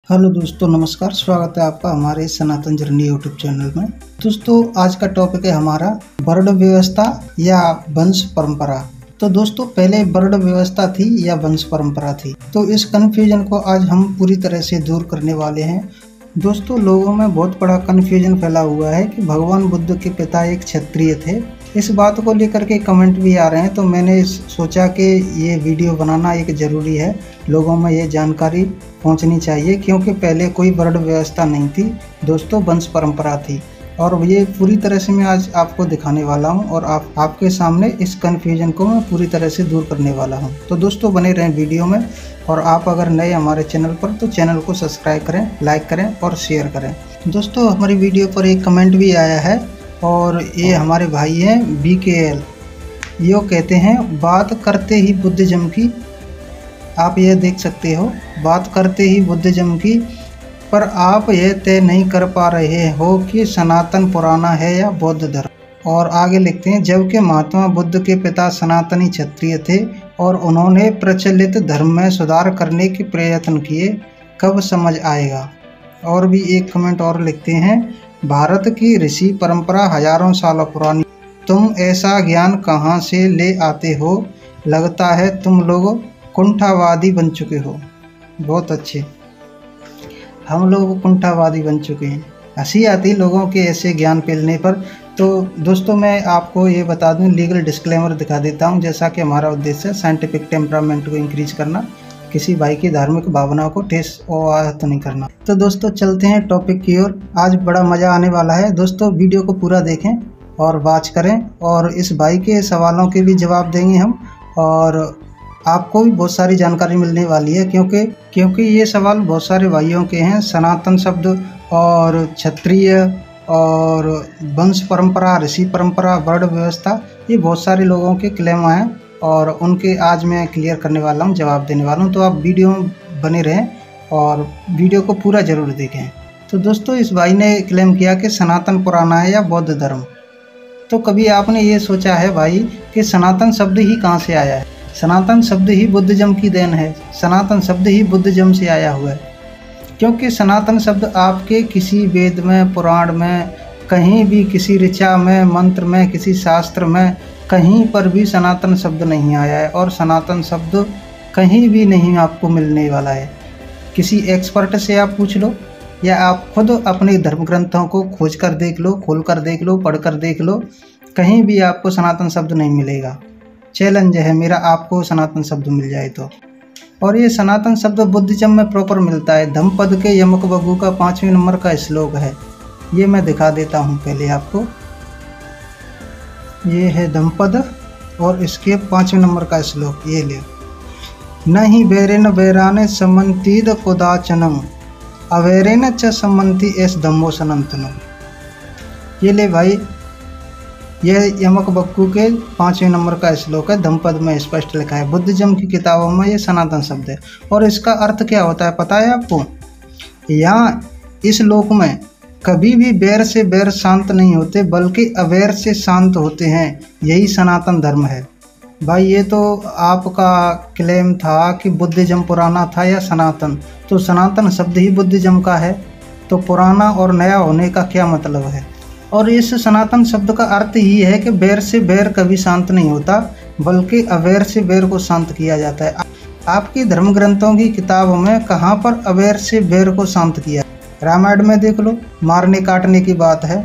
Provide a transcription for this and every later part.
Hello दोस्तों, नमस्कार। स्वागत है आपका हमारे सनातन जर्नी यूट्यूब चैनल में। दोस्तों, आज का टॉपिक है हमारा वर्ण व्यवस्था या वंश परंपरा। तो दोस्तों, पहले वर्ण व्यवस्था थी या वंश परंपरा थी, तो इस कन्फ्यूजन को आज हम पूरी तरह से दूर करने वाले हैं। दोस्तों, लोगों में बहुत बड़ा कन्फ्यूजन फैला हुआ है कि भगवान बुद्ध के पिता एक क्षत्रिय थे। इस बात को लेकर के कमेंट भी आ रहे हैं, तो मैंने सोचा कि ये वीडियो बनाना एक ज़रूरी है। लोगों में ये जानकारी पहुंचनी चाहिए, क्योंकि पहले कोई वर्ण व्यवस्था नहीं थी दोस्तों, वंश परंपरा थी। और ये पूरी तरह से मैं आज आपको दिखाने वाला हूं और आपके सामने इस कन्फ्यूजन को मैं पूरी तरह से दूर करने वाला हूं। तो दोस्तों, बने रहें वीडियो में। और आप अगर नए हमारे चैनल पर, तो चैनल को सब्सक्राइब करें, लाइक करें और शेयर करें। दोस्तों, हमारी वीडियो पर एक कमेंट भी आया है और ये हमारे भाई हैं BKL। यो कहते हैं, बात करते ही बुद्धिज्म की, आप यह देख सकते हो, बात करते ही बुद्धिज्म की, पर आप यह तय नहीं कर पा रहे हो कि सनातन पुराना है या बौद्ध धर्म। और आगे लिखते हैं, जबकि महात्मा बुद्ध के पिता सनातनी क्षत्रिय थे और उन्होंने प्रचलित धर्म में सुधार करने के प्रयत्न किए, कब समझ आएगा। और भी एक कमेंट और लिखते हैं, भारत की ऋषि परंपरा हजारों सालों पुरानी, तुम ऐसा ज्ञान कहाँ से ले आते हो, लगता है तुम लोग कुंठावादी बन चुके हो। बहुत अच्छे, हम लोग कुंठावादी बन चुके हैं। हंसी आती लोगों के ऐसे ज्ञान फैलने पर। तो दोस्तों, मैं आपको ये बता दूं, लीगल डिस्क्लेमर दिखा देता हूं। जैसा कि हमारा उद्देश्य है साइंटिफिक टेम्परामेंट को इंक्रीज करना, किसी भाई की धार्मिक भावनाओं को ठेस और आहत नहीं करना। तो दोस्तों, चलते हैं टॉपिक की ओर। आज बड़ा मज़ा आने वाला है दोस्तों, वीडियो को पूरा देखें और वॉच करें। और इस भाई के सवालों के भी जवाब देंगे हम, और आपको भी बहुत सारी जानकारी मिलने वाली है, क्योंकि ये सवाल बहुत सारे भाइयों के हैं। सनातन शब्द और क्षत्रिय और वंश परंपरा, ऋषि परंपरा, वर्ण व्यवस्था, ये बहुत सारे लोगों के क्लेम हैं और उनके आज मैं क्लियर करने वाला हूँ, जवाब देने वाला हूँ। तो आप वीडियो में बने रहें और वीडियो को पूरा ज़रूर देखें। तो दोस्तों, इस भाई ने क्लेम किया कि सनातन पुराना है या बौद्ध धर्म। तो कभी आपने ये सोचा है भाई कि सनातन शब्द ही कहाँ से आया है? सनातन शब्द ही बुद्धिज्म की देन है। सनातन शब्द ही बुद्धिज्म से आया हुआ है, क्योंकि सनातन शब्द आपके किसी वेद में, पुराण में, कहीं भी, किसी ऋचा में, मंत्र में, किसी शास्त्र में, कहीं पर भी सनातन शब्द नहीं आया है। और सनातन शब्द कहीं भी नहीं आपको मिलने वाला है। किसी एक्सपर्ट से आप पूछ लो, या आप खुद अपने धर्म ग्रंथों को खोज कर देख लो, खोल कर देख लो, पढ़ कर देख लो, कहीं भी आपको सनातन शब्द नहीं मिलेगा। चैलेंज है मेरा, आपको सनातन शब्द मिल जाए तो। और ये सनातन शब्द बुद्धिज्म में प्रॉपर मिलता है। धम्मपद के यमक बग्गू का 5वें नंबर का श्लोक है, ये मैं दिखा देता हूँ पहले आपको। ये है धम्मपद और इसके 5वें नंबर का श्लोक, ये ले। न ही बैरेन बैराने समन्तीद कुदाचनम अवैरेन च समन्ति एस धम्मो सनातनम। ये ले भाई, यह यमक बग्गू के 5वें नंबर का श्लोक है। धम्मपद में स्पष्ट लिखा है, बुद्धिज्म की किताबों में ये सनातन शब्द है। और इसका अर्थ क्या होता है पता है आपको? यहाँ इस लोक में कभी भी बैर से बैर शांत नहीं होते, बल्कि अवैर से शांत होते हैं। यही सनातन धर्म है भाई। ये तो आपका क्लेम था कि बुद्धिज्म पुराना था या सनातन, तो सनातन शब्द ही बुद्धिज्म का है, तो पुराना और नया होने का क्या मतलब है? और इस सनातन शब्द का अर्थ ही है कि बैर से बैर कभी शांत नहीं होता, बल्कि अवैर से बैर को शांत किया जाता है। आपकी धर्म ग्रंथों की किताबों में कहाँ पर अवैर से बैर को शांत किया? रामायण में देख लो, मारने काटने की बात है,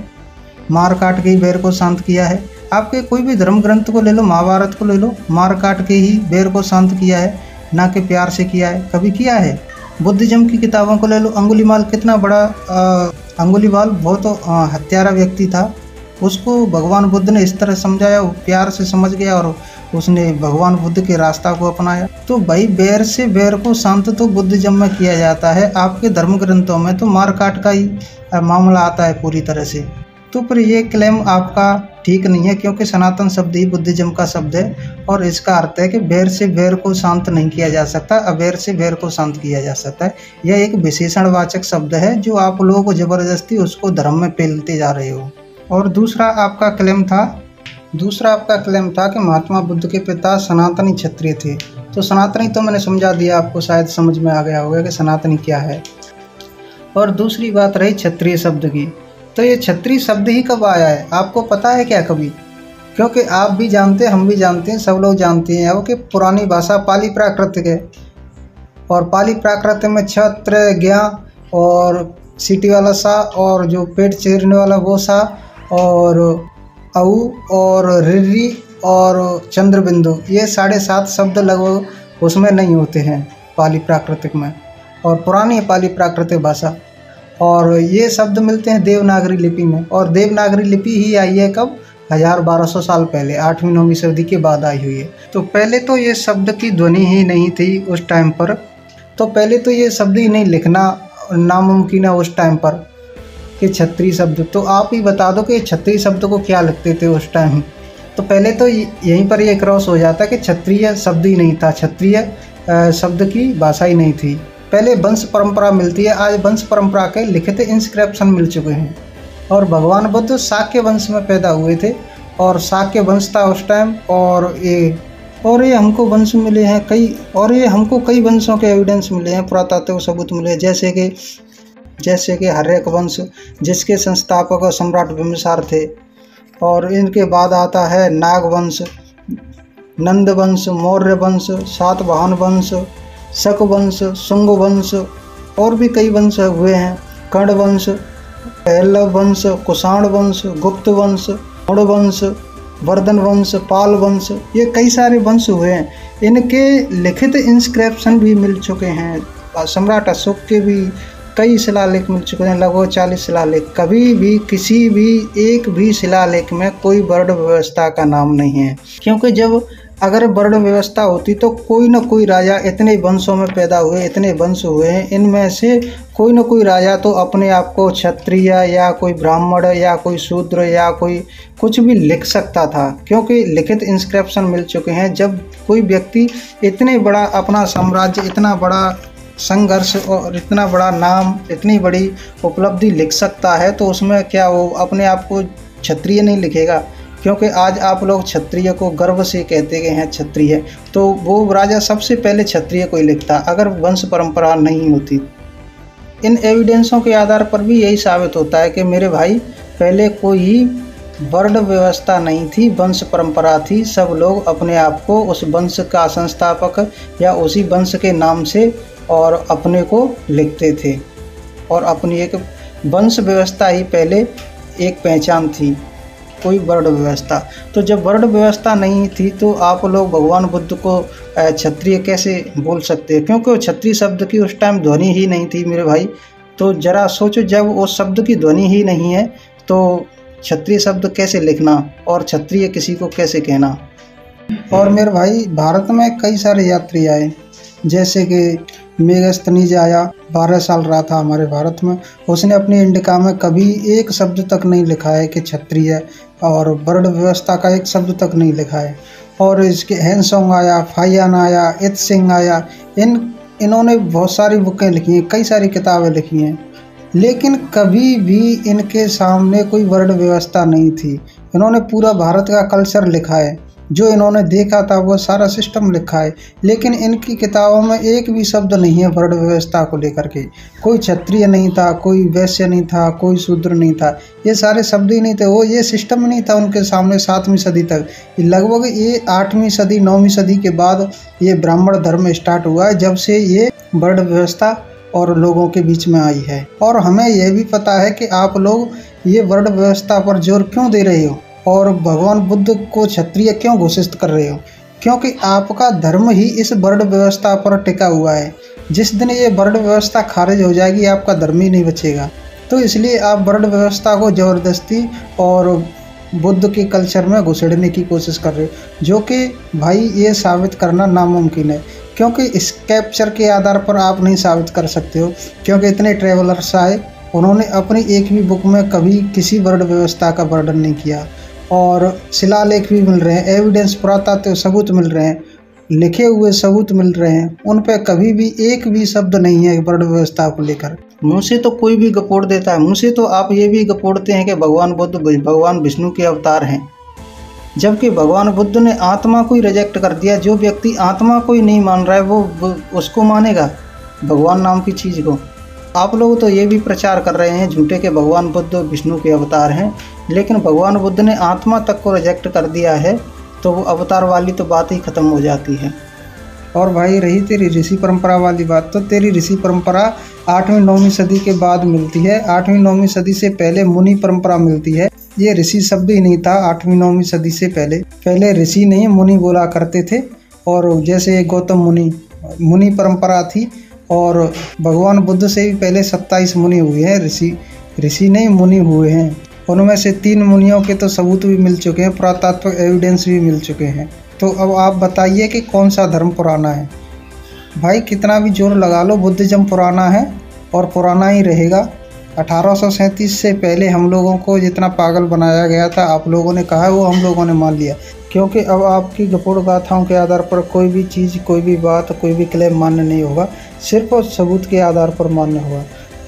मार काट के ही बैर को शांत किया है। आपके कोई भी धर्म ग्रंथ को ले लो, महाभारत को ले लो, मार काट के ही बैर को शांत किया है, ना कि प्यार से किया है। कभी किया है? बुद्धिज्म की किताबों को ले लो, अंगुलीमाल कितना बड़ा अंगुलीमाल बहुत हत्यारा व्यक्ति था, उसको भगवान बुद्ध ने इस तरह समझाया, वो प्यार से समझ गया और उसने भगवान बुद्ध के रास्ता को अपनाया। तो भाई, बैर से बैर को शांत तो बुद्धिज्म में किया जाता है। आपके धर्म ग्रंथों में तो मार काट का ही मामला आता है पूरी तरह से। तो फिर ये क्लेम आपका ठीक नहीं है, क्योंकि सनातन शब्द ही बुद्धिज्म का शब्द है। और इसका अर्थ है कि बैर से बैर को शांत नहीं किया जा सकता, अवैर से बैर को शांत किया जा सकता है। यह एक विशेषणवाचक शब्द है जो आप लोगों को जबरदस्ती उसको धर्म में पेलते जा रहे हो। और दूसरा आपका क्लेम था कि महात्मा बुद्ध के पिता सनातनी क्षत्रिय थे। तो सनातनी तो मैंने समझा दिया, आपको शायद समझ में आ गया होगा कि सनातनी क्या है। और दूसरी बात रही क्षत्रिय शब्द की, तो ये क्षत्रिय शब्द ही कब आया है आपको पता है क्या कभी? क्योंकि आप भी जानते हैं, हम भी जानते हैं, सब लोग जानते हैं वो कि पुरानी भाषा पाली प्राकृत है, और पाली प्राकृत में क्षत्र, ज्ञ और सीटी वाला सा, और जो पेट चीरने वाला वो सा, और औ और रिरी और चंद्रबिंदु, ये 7.5 शब्द लगभग उसमें नहीं होते हैं पाली प्राकृतिक में, और पुरानी पाली प्राकृतिक भाषा। और ये शब्द मिलते हैं देवनागरी लिपि में, और देवनागरी लिपि ही आई है कब? 1200 साल पहले, 8वीं-9वीं सदी के बाद आई हुई है। तो पहले तो ये शब्द की ध्वनि ही नहीं थी उस टाइम पर, तो पहले तो ये शब्द ही नहीं लिखना नामुमकिन है उस टाइम पर कि क्षत्रिय शब्द। तो आप ही बता दो कि क्षत्रिय शब्द को क्या लिखते थे उस टाइम। तो पहले तो यहीं पर ये क्रॉस हो जाता कि क्षत्रिय शब्द ही नहीं था, क्षत्रिय शब्द की भाषा ही नहीं थी। पहले वंश परंपरा मिलती है, आज वंश परंपरा के लिखित इंस्क्रिप्शन मिल चुके हैं। और भगवान बुद्ध शाक्य वंश में पैदा हुए थे, और शाक्य वंश था उस टाइम, और ये हमको वंश मिले हैं कई, और ये हमको कई वंशों के एविडेंस मिले हैं, पुरातात्विक सबूत मिले हैं, जैसे कि हर्यक वंश जिसके संस्थापक और सम्राट बिंबिसार थे। और इनके बाद आता है नाग वंश, नंद वंश, मौर्य वंश, सातवाहन वंश, शक वंश, शुंग वंश, और भी कई वंश हुए हैं, कर्ण वंश, पहलव वंश, कुषाण वंश, गुप्त वंश, गौड़ वंश, वर्धन वंश, पाल वंश, ये कई सारे वंश हुए हैं। इनके लिखित इंस्क्रिप्शन भी मिल चुके हैं। सम्राट अशोक के भी कई शिलालेख मिल चुके हैं, लगभग 40 शिलालेख। कभी भी किसी भी एक भी शिलालेख में कोई वर्ण व्यवस्था का नाम नहीं है, क्योंकि जब अगर वर्ण व्यवस्था होती तो कोई न कोई राजा, इतने वंशों में पैदा हुए, इतने वंश हुए हैं, इनमें से कोई न कोई राजा तो अपने आप को क्षत्रिय या कोई ब्राह्मण या कोई शूद्र या कोई कुछ भी लिख सकता था, क्योंकि लिखित इंस्क्रिप्शन मिल चुके हैं। जब कोई व्यक्ति इतने बड़ा अपना साम्राज्य, इतना बड़ा संघर्ष और इतना बड़ा नाम, इतनी बड़ी उपलब्धि लिख सकता है, तो उसमें क्या वो अपने आप को क्षत्रिय नहीं लिखेगा? क्योंकि आज आप लोग क्षत्रिय को गर्व से कहते गए हैं क्षत्रिय, तो वो राजा सबसे पहले क्षत्रिय को ही लिखता अगर वंश परंपरा नहीं होती। इन एविडेंसों के आधार पर भी यही साबित होता है कि मेरे भाई, पहले कोई वर्ण व्यवस्था नहीं थी, वंश परंपरा थी। सब लोग अपने आप को उस वंश का संस्थापक या उसी वंश के नाम से और अपने को लिखते थे, और अपनी एक वंश व्यवस्था ही पहले एक पहचान थी, कोई वर्ण व्यवस्था। तो जब वर्ण व्यवस्था नहीं थी तो आप लोग भगवान बुद्ध को क्षत्रिय कैसे बोल सकते हैं? क्योंकि वो क्षत्रिय शब्द की उस टाइम ध्वनि ही नहीं थी मेरे भाई। तो जरा सोचो, जब उस शब्द की ध्वनि ही नहीं है तो क्षत्रिय शब्द कैसे लिखना और क्षत्रिय किसी को कैसे कहना? और मेरे भाई, भारत में कई सारे यात्री आए, जैसे कि मेगास्थनीज आया, 12 साल रहा था हमारे भारत में। उसने अपनी इंडिका में कभी एक शब्द तक नहीं लिखा है कि क्षत्रिय, और वर्ण व्यवस्था का एक शब्द तक नहीं लिखा है। और इसके हैंसोंग आया, फाइयान आया, इत सिंह आया, इन्होंने बहुत सारी बुकें लिखी हैं, कई सारी किताबें लिखी हैं, लेकिन कभी भी इनके सामने कोई वर्ण व्यवस्था नहीं थी। इन्होंने पूरा भारत का कल्चर लिखा है, जो इन्होंने देखा था वो सारा सिस्टम लिखा है, लेकिन इनकी किताबों में एक भी शब्द नहीं है वर्ण व्यवस्था को लेकर के। कोई क्षत्रिय नहीं था, कोई वैश्य नहीं था, कोई शूद्र नहीं था, ये सारे शब्द ही नहीं थे। वो ये सिस्टम नहीं था उनके सामने 7वीं सदी तक। लगभग ये 8वीं सदी 9वीं सदी के बाद ये ब्राह्मण धर्म स्टार्ट हुआ है, जब से ये वर्ण व्यवस्था और लोगों के बीच में आई है। और हमें यह भी पता है कि आप लोग ये वर्ण व्यवस्था पर जोर क्यों दे रहे हो और भगवान बुद्ध को क्षत्रिय क्यों घोषित कर रहे हो? क्योंकि आपका धर्म ही इस वर्ण व्यवस्था पर टिका हुआ है। जिस दिन ये वर्ण व्यवस्था खारिज हो जाएगी, आपका धर्म ही नहीं बचेगा। तो इसलिए आप वर्ण व्यवस्था को ज़बरदस्ती और बुद्ध के कल्चर में घुसेड़ने की कोशिश कर रहे हो, जो कि भाई ये साबित करना नामुमकिन है। क्योंकि इस कैप्चर के आधार पर आप नहीं साबित कर सकते हो, क्योंकि इतने ट्रेवलर्स आए, उन्होंने अपनी एक भी बुक में कभी किसी वर्ण व्यवस्था का वर्णन नहीं किया। और शिलालेख भी मिल रहे हैं, एविडेंस, पुरातात्विक सबूत मिल रहे हैं, लिखे हुए सबूत मिल रहे हैं, उन पर कभी भी एक भी शब्द नहीं है वर्ण व्यवस्था को लेकर। मुँह से तो कोई भी गपोड़ देता है, मुँह से तो आप ये भी गपोड़ते हैं कि भगवान बुद्ध भगवान विष्णु के अवतार हैं, जबकि भगवान बुद्ध ने आत्मा को ही रिजेक्ट कर दिया। जो व्यक्ति आत्मा को ही नहीं मान रहा है वो उसको मानेगा भगवान नाम की चीज़ को? आप लोग तो ये भी प्रचार कर रहे हैं झूठे के भगवान बुद्ध विष्णु के अवतार हैं, लेकिन भगवान बुद्ध ने आत्मा तक को रिजेक्ट कर दिया है, तो वो अवतार वाली तो बात ही ख़त्म हो जाती है। और भाई रही तेरी ऋषि परंपरा वाली बात, तो तेरी ऋषि परंपरा 8वीं-9वीं सदी के बाद मिलती है। 8वीं-9वीं सदी से पहले मुनि परंपरा मिलती है। ये ऋषि शब्द ही नहीं था 8वीं-9वीं सदी से पहले ऋषि नहीं मुनि बोला करते थे। और जैसे गौतम मुनि परंपरा थी, और भगवान बुद्ध से भी पहले 27 मुनि हुए हैं। ऋषि नहीं मुनि हुए हैं। उनमें से 3 मुनियों के तो सबूत भी मिल चुके हैं, पुरातात्विक एविडेंस भी मिल चुके हैं। तो अब आप बताइए कि कौन सा धर्म पुराना है। भाई कितना भी जोर लगा लो, बुद्धिज्म पुराना है और पुराना ही रहेगा। 1837 से पहले हम लोगों को जितना पागल बनाया गया था, आप लोगों ने कहा, वो हम लोगों ने मान लिया। क्योंकि अब आपकी गपोड़ गाथाओं के आधार पर कोई भी चीज़, कोई भी बात, कोई भी क्लेम मान्य नहीं होगा, सिर्फ और सबूत के आधार पर मान्य होगा।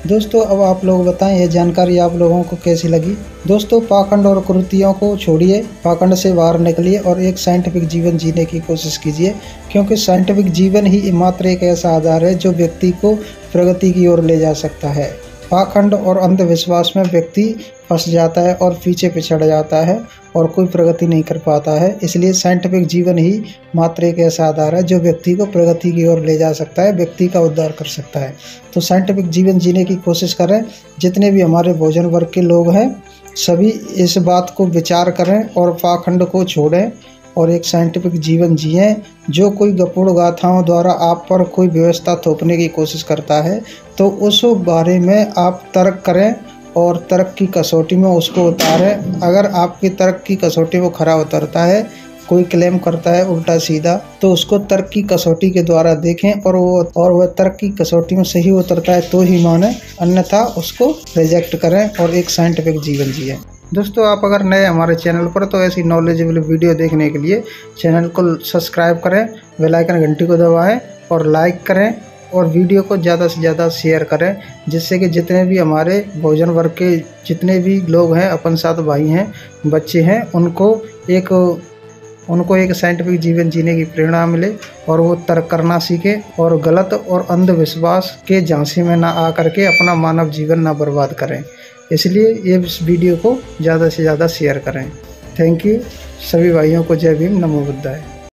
दोस्तों अब आप लोग बताएं ये जानकारी आप लोगों को कैसी लगी। दोस्तों पाखंड और कुरीतियों को छोड़िए, पाखंड से बाहर निकलिए और एक साइंटिफिक जीवन जीने की कोशिश कीजिए, क्योंकि साइंटिफिक जीवन ही मात्र एक ऐसा आधार है जो व्यक्ति को प्रगति की ओर ले जा सकता है। पाखंड और अंधविश्वास में व्यक्ति फंस जाता है और पीछे पिछड़ जाता है और कोई प्रगति नहीं कर पाता है। इसलिए साइंटिफिक जीवन ही मात्र एक ऐसा आधार है जो व्यक्ति को प्रगति की ओर ले जा सकता है, व्यक्ति का उद्धार कर सकता है। तो साइंटिफिक जीवन जीने की कोशिश करें। जितने भी हमारे भोजन वर्ग के लोग हैं सभी इस बात को विचार करें और पाखंड को छोड़ें और एक साइंटिफिक जीवन जिएं। जो कोई गपोड़ गाथाओं द्वारा आप पर कोई व्यवस्था थोपने की कोशिश करता है तो उस बारे में आप तर्क करें और तर्क की कसौटी में उसको उतारें। अगर आपकी तर्क की कसौटी में खरा उतरता है, कोई क्लेम करता है उल्टा सीधा, तो उसको तर्क की कसौटी के द्वारा देखें और वह तर्क की कसौटी में सही उतरता है तो ही माने, अन्यथा उसको रिजेक्ट करें और एक साइंटिफिक जीवन जिए। दोस्तों आप अगर नए हमारे चैनल पर, तो ऐसी नॉलेजेबल वीडियो देखने के लिए चैनल को सब्सक्राइब करें, बेल आइकन घंटी को दबाएं और लाइक करें और वीडियो को ज़्यादा से ज़्यादा शेयर करें, जिससे कि जितने भी हमारे भोजन वर्ग के जितने भी लोग हैं, अपन साथ भाई हैं, बच्चे हैं, उनको एक साइंटिफिक जीवन जीने की प्रेरणा मिले और वो तर्क करना सीखें और गलत और अंधविश्वास के झांसे में ना आकर के अपना मानव जीवन ना बर्बाद करें। इसलिए ये इस वीडियो को ज़्यादा से ज़्यादा शेयर करें। Thank you. सभी भाइयों को जय भीम, नमो बुद्धाय।